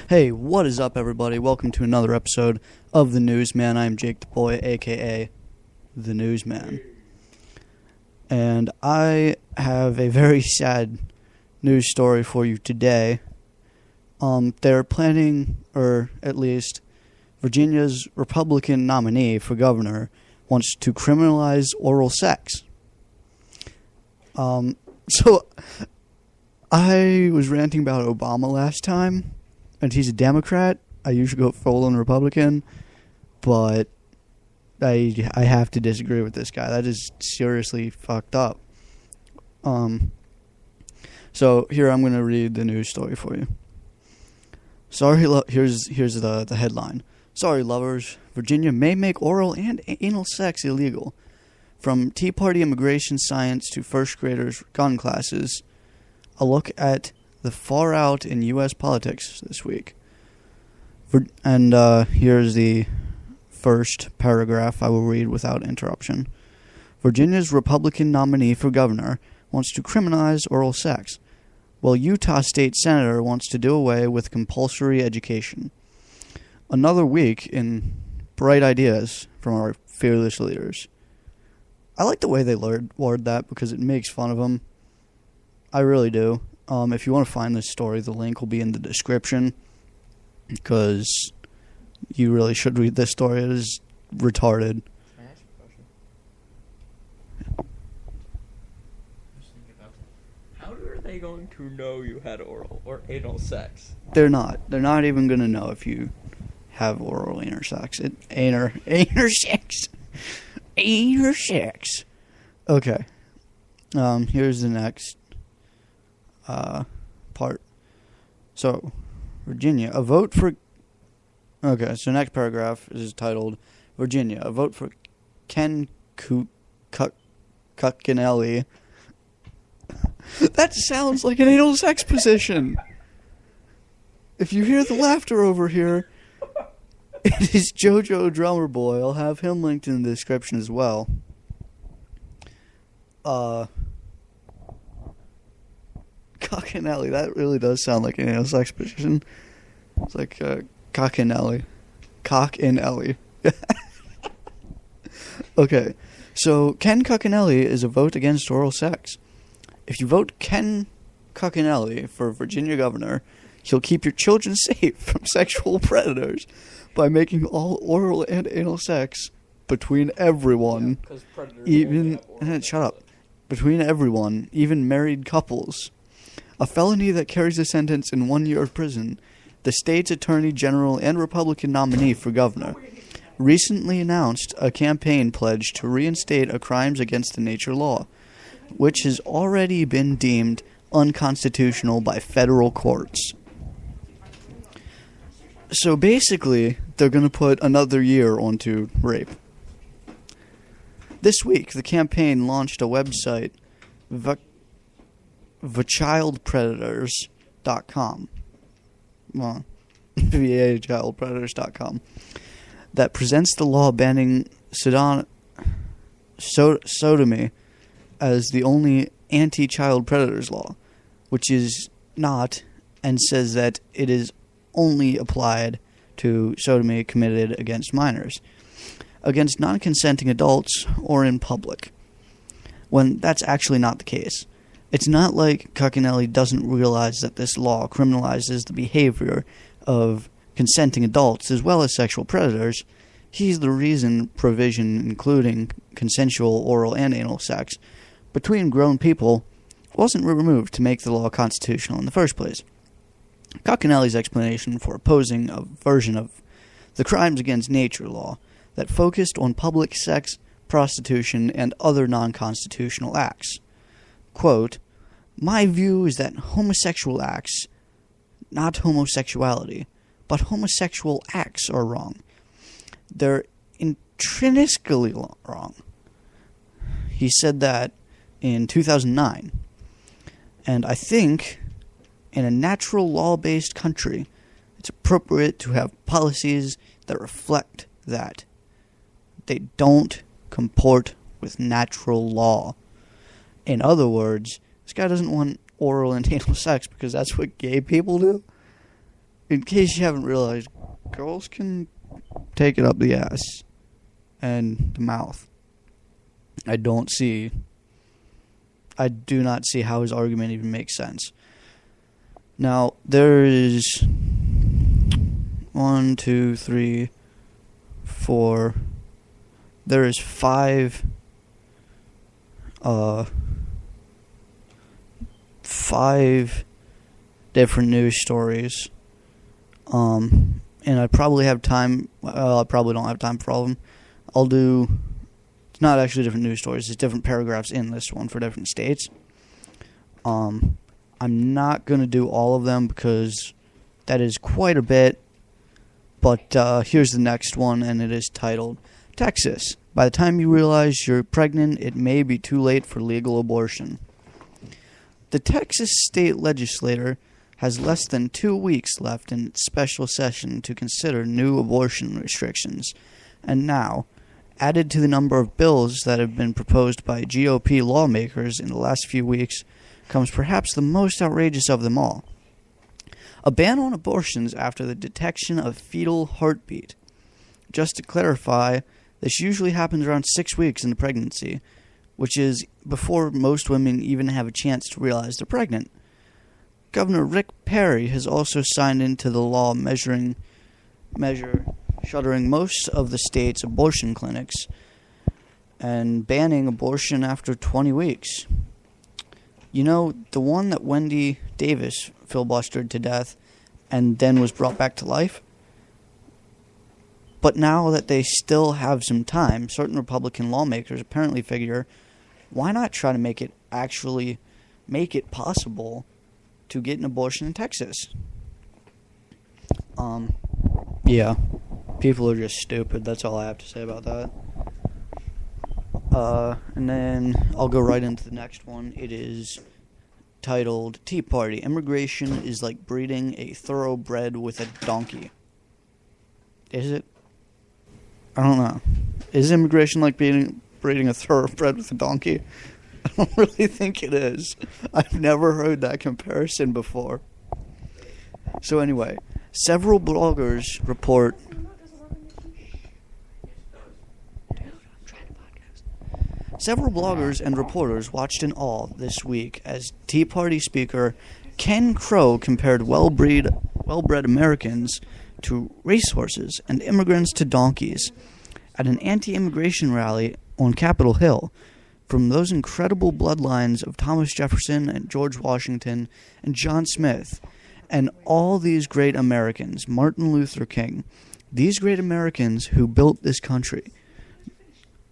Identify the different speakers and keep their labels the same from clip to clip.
Speaker 1: Hey, what is up, everybody? Welcome to another episode of The Newsman. I'm Jake the Boy, a.k.a. The Newsman. And I have a very sad news story for you today. They're planning, or at least Virginia's Republican nominee for governor wants to criminalize oral sex. So I was ranting about Obama last time, and he's a Democrat. I usually go full on Republican, but I have to disagree with this guy. That is seriously fucked up. So here I'm going to read the news story for you. Here's the headline. Sorry, lovers. Virginia may make oral and anal sex illegal. From Tea Party immigration science to first graders' gun classes, a look at the far out in U.S. politics this week. And here's the first paragraph I will read without interruption. Virginia's Republican nominee for governor wants to criminalize oral sex, while Utah state senator wants to do away with compulsory education. Another week in bright ideas from our fearless leaders. I like the way they word that because it makes fun of them. I really do. If you want to find this story, the link will be in the description, because you really should read this story. It is retarded.
Speaker 2: Can I ask you a question? I was thinking about that. How are they going to know you had oral or anal sex?
Speaker 1: They're not. They're not even going to know if you have oral anal sex. Anal sex. Anal sex. Okay. Here's the next part. So, Virginia, a vote for... Okay, so next paragraph is titled, Virginia, a vote for Ken Cuccinelli. That sounds like an anal sex position. If you hear the laughter over here, it is JoJo Drummer Boy. I'll have him linked in the description as well. Cuccinelli, that really does sound like an anal sex position. It's like Cockinelli. Cockinelli. Okay, so Ken Cuccinelli is a vote against oral sex. If you vote Ken Cuccinelli for Virginia governor, he'll keep your children safe from sexual predators by making all oral and anal sex between everyone, between everyone, even married couples. A felony that carries a sentence in 1 year of prison. The state's attorney general and Republican nominee for governor recently announced a campaign pledge to reinstate a crimes against the nature law, which has already been deemed unconstitutional by federal courts. So basically, they're going to put another year onto rape. This week, the campaign launched a website, thechildpredators.com. Well, VAchildpredators.com. That presents the law banning sodomy as the only anti-child predators law, which is not, and says that it is only applied to sodomy committed against minors, against non-consenting adults, or in public, when that's actually not the case. It's not like Cuccinelli doesn't realize that this law criminalizes the behavior of consenting adults as well as sexual predators. He's the reason provision including consensual oral and anal sex between grown people wasn't removed to make the law constitutional in the first place. Cuccinelli's explanation for opposing a version of the crimes against nature law that focused on public sex, prostitution, and other non-constitutional acts. Quote, "My view is that homosexual acts, not homosexuality, but homosexual acts are wrong. They're intrinsically wrong." He said that in 2009. And I think in a natural law-based country, it's appropriate to have policies that reflect that. They don't comport with natural law. In other words, this guy doesn't want oral and anal sex because that's what gay people do. in case you haven't realized, girls can take it up the ass and the mouth. I do not see how his argument even makes sense. Now, there is 1, 2, 3, 4. There is 5 different news stories. And I probably have time. Well, I probably don't have time for all of them. It's not actually different news stories. It's different paragraphs in this one for different states. I'm not going to do all of them because that is quite a bit. But here's the next one, and it is titled, Texas. By the time you realize you're pregnant, it may be too late for legal abortion. The Texas state legislature has less than 2 weeks left in its special session to consider new abortion restrictions. And now, added to the number of bills that have been proposed by GOP lawmakers in the last few weeks, comes perhaps the most outrageous of them all. A ban on abortions after the detection of fetal heartbeat. Just to clarify, this usually happens around 6 weeks into pregnancy, which is before most women even have a chance to realize they're pregnant. Governor Rick Perry has also signed into the law shuttering most of the state's abortion clinics and banning abortion after 20 weeks. You know, the one that Wendy Davis filibustered to death and then was brought back to life? But now that they still have some time, certain Republican lawmakers apparently figure, why not try to make it possible to get an abortion in Texas? Yeah. People are just stupid. That's all I have to say about that. And then I'll go right into the next one. It is titled, Tea Party. Immigration is like breeding a thoroughbred with a donkey. Is it? I don't know. Is immigration like breeding a thoroughbred with a donkey? I don't really think it is. I've never heard that comparison before. So anyway, several bloggers report... Several bloggers and reporters watched in awe this week as Tea Party speaker Ken Crow compared well-bred Americans to racehorses and immigrants to donkeys at an anti-immigration rally on Capitol Hill. From those incredible bloodlines of Thomas Jefferson and George Washington and John Smith and all these great Americans, Martin Luther King, these great Americans who built this country.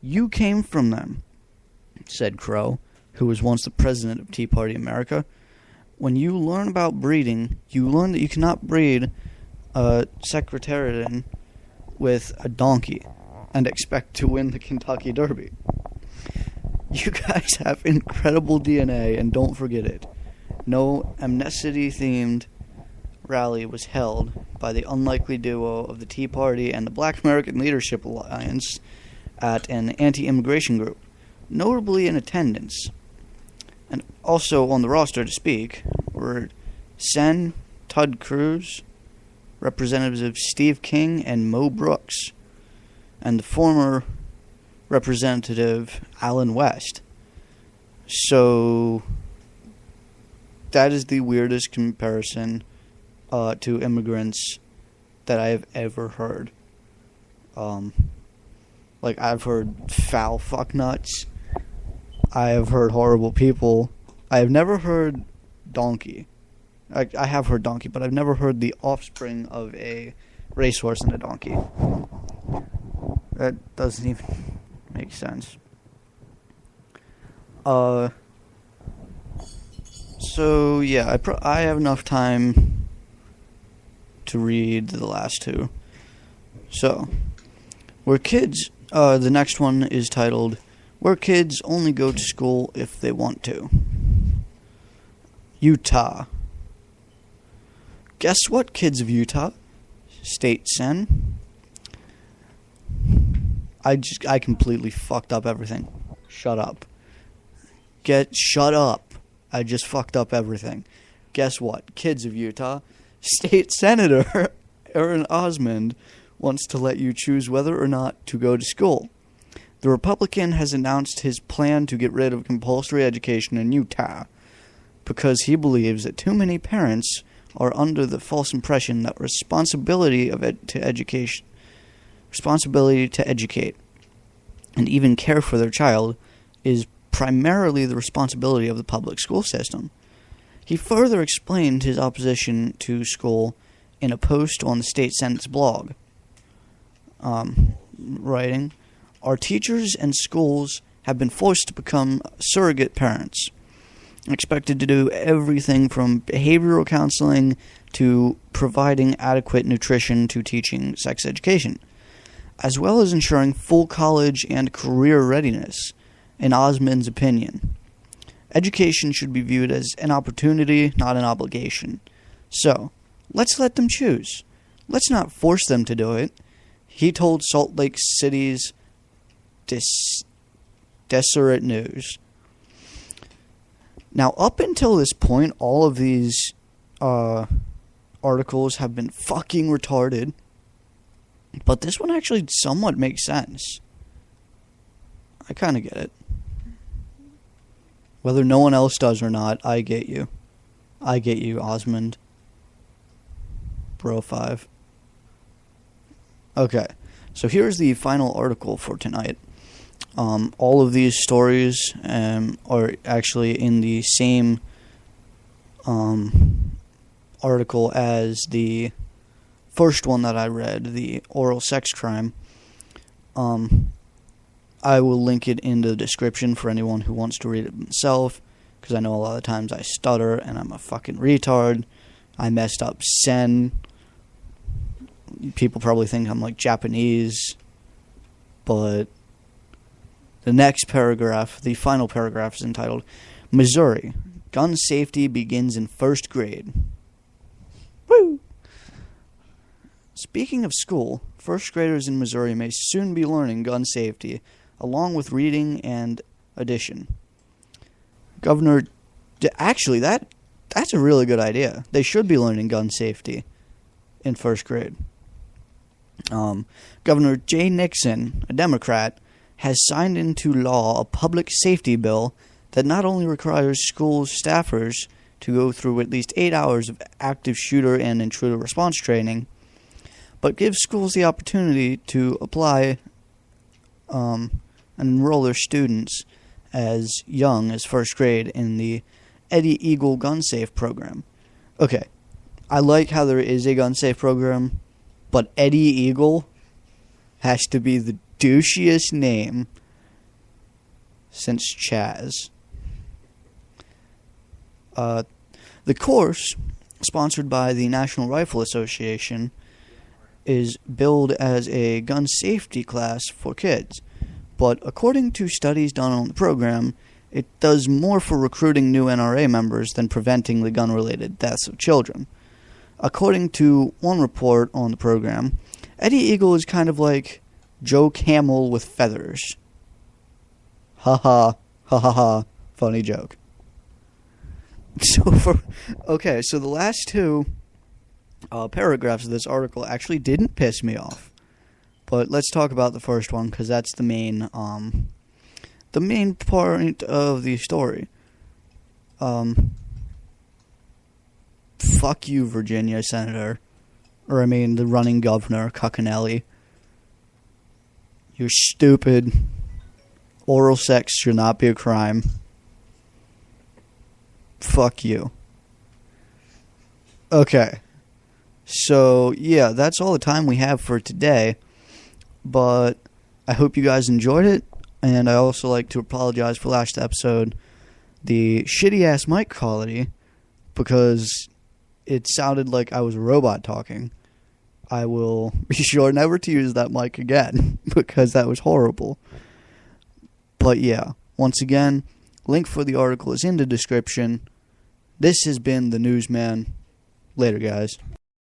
Speaker 1: You came from them, said Crow, who was once the president of Tea Party America. When you learn about breeding, you learn that you cannot breed a secretarian with a donkey and expect to win the Kentucky Derby. You guys have incredible DNA, and don't forget it. No amnesty-themed rally was held by the unlikely duo of the Tea Party and the Black American Leadership Alliance at an anti-immigration group, notably in attendance. And also on the roster to speak were Sen Tud Cruz, Representatives Steve King and Mo Brooks, and the former Representative Alan West. So that is the weirdest comparison to immigrants that I have ever heard. I've heard foul fucknuts. I have heard horrible people. I have never heard donkey. I have heard donkey, but I've never heard the offspring of a racehorse and a donkey. That doesn't even make sense. So yeah, I have enough time to read the last two. So, the next one is titled, Where Kids Only Go to School If They Want to. Utah. Guess what, kids of Utah? State Sen. I completely fucked up everything. Shut up. Shut up. I just fucked up everything. Guess what, kids of Utah? State Senator Aaron Osmond wants to let you choose whether or not to go to school. The Republican has announced his plan to get rid of compulsory education in Utah because he believes that too many parents are under the false impression that responsibility to educate and even care for their child is primarily the responsibility of the public school system. He further explained his opposition to school in a post on the state Senate's blog, writing, "Our teachers and schools have been forced to become surrogate parents, expected to do everything from behavioral counseling to providing adequate nutrition to teaching sex education, as well as ensuring full college and career readiness. In Osmond's opinion, education should be viewed as an opportunity, not an obligation. So, let's let them choose. Let's not force them to do it," he told Salt Lake City's Deseret News. Now, up until this point, all of these articles have been fucking retarded. But this one actually somewhat makes sense. I kind of get it. Whether no one else does or not, I get you. I get you, Osmond. Bro 5. Okay, so here's the final article for tonight. All of these stories are actually in the same article as the first one that I read, the oral sex crime. I will link it in the description for anyone who wants to read it themselves, because I know a lot of times I stutter and I'm a fucking retard. I messed up sen. People probably think I'm like Japanese, but the next paragraph, the final paragraph, is entitled, "Missouri, Gun Safety Begins in First Grade." Woo! Speaking of school, first graders in Missouri may soon be learning gun safety, along with reading and addition. Governor... Actually, that's a really good idea. They should be learning gun safety in first grade. Governor Jay Nixon, a Democrat, has signed into law a public safety bill that not only requires school staffers to go through at least 8 hours of active shooter and intruder response training, but gives schools the opportunity to apply and enroll their students as young as first grade in the Eddie Eagle Gun Safe program. Okay, I like how there is a gun safe program, but Eddie Eagle has to be the douchiest name since Chaz. The course, sponsored by the National Rifle Association, is billed as a gun safety class for kids, but according to studies done on the program, it does more for recruiting new NRA members than preventing the gun-related deaths of children. According to one report on the program, Eddie Eagle is kind of like Joe Camel with feathers. Ha ha, ha ha ha, funny joke. So the last two paragraphs of this article actually didn't piss me off. But let's talk about the first one, because that's the main point of the story. Fuck you, Virginia Senator. Or, the running governor, Cuccinelli. You're stupid. Oral sex should not be a crime. Fuck you. Okay. So, yeah, that's all the time we have for today. But I hope you guys enjoyed it. And I also like to apologize for last episode. The shitty-ass mic quality. Because it sounded like I was a robot talking. I will be sure never to use that mic again. Because that was horrible. But yeah, once again, link for the article is in the description. This has been the Newsman. Later, guys.